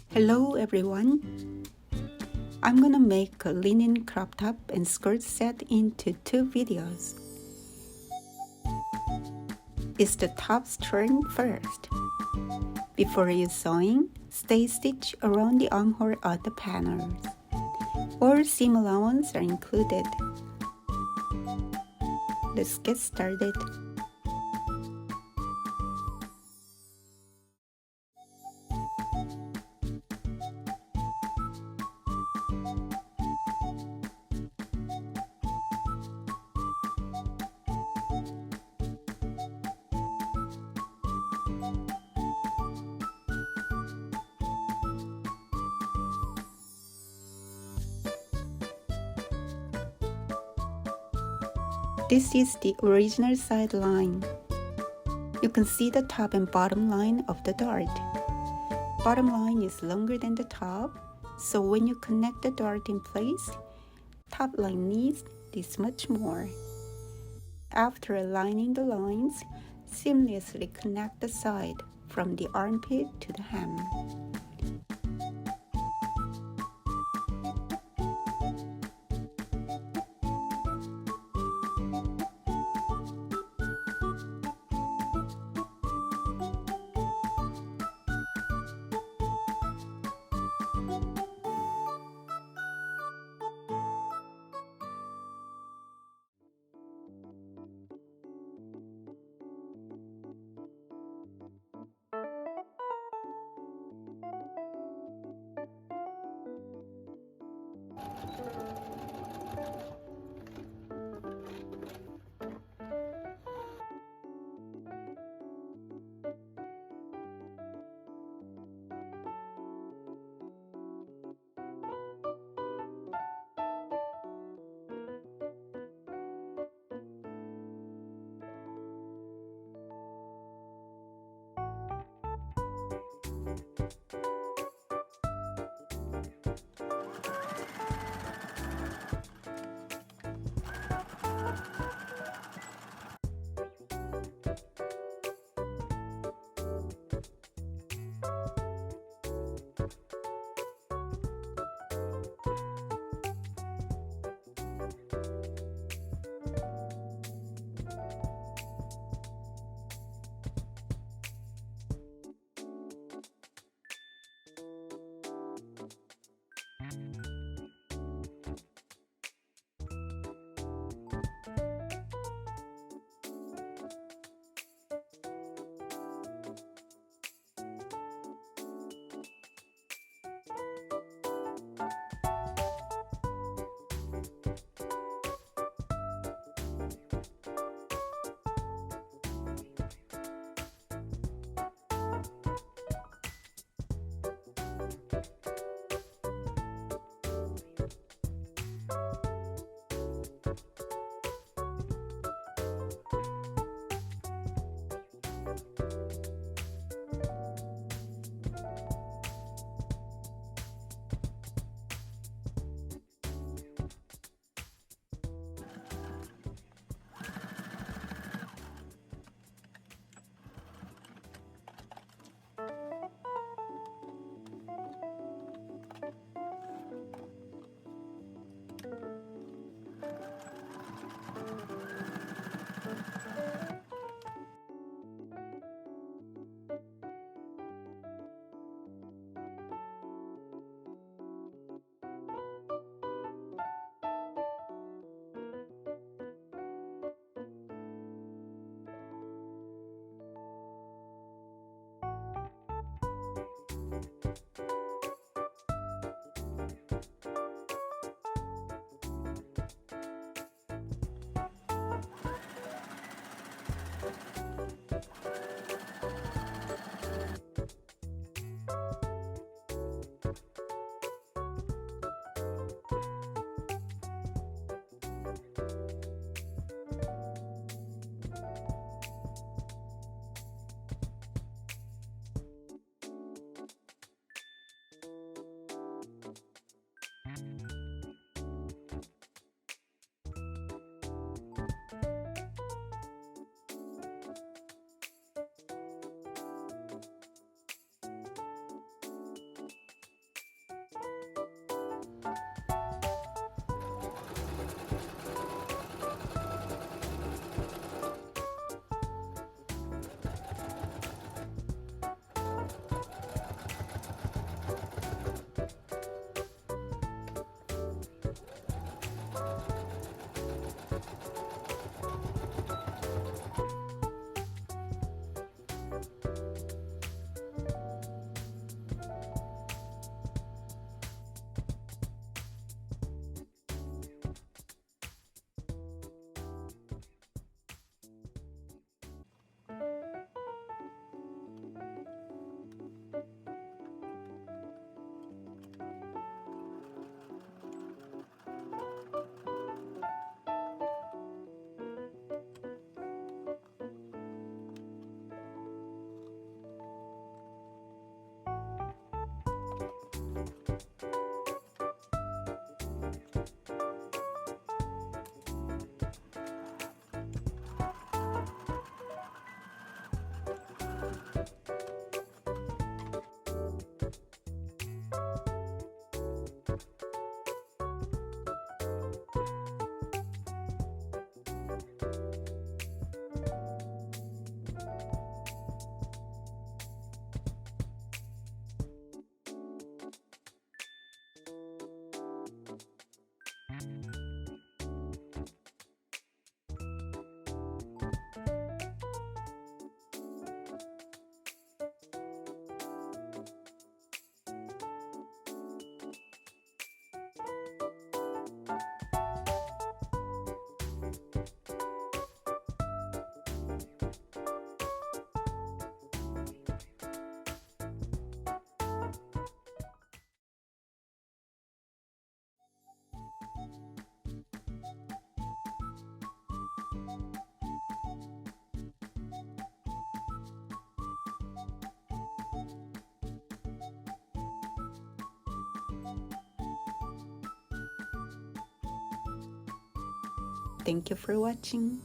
Hello everyone! I'm gonna make a linen crop top and skirt set into 2 videos. It's the top's turn first. Before you sewing, stay stitch around the armhole of the panels. All seam allowance are included. Let's get started. This is the original side line. You can see the top and bottom line of the dart. Bottom line is longer than the top, so when you connect the dart in place, top line needs this much more. After aligning the lines, seamlessly connect the side from the armpit to the hem. Thank you for watching.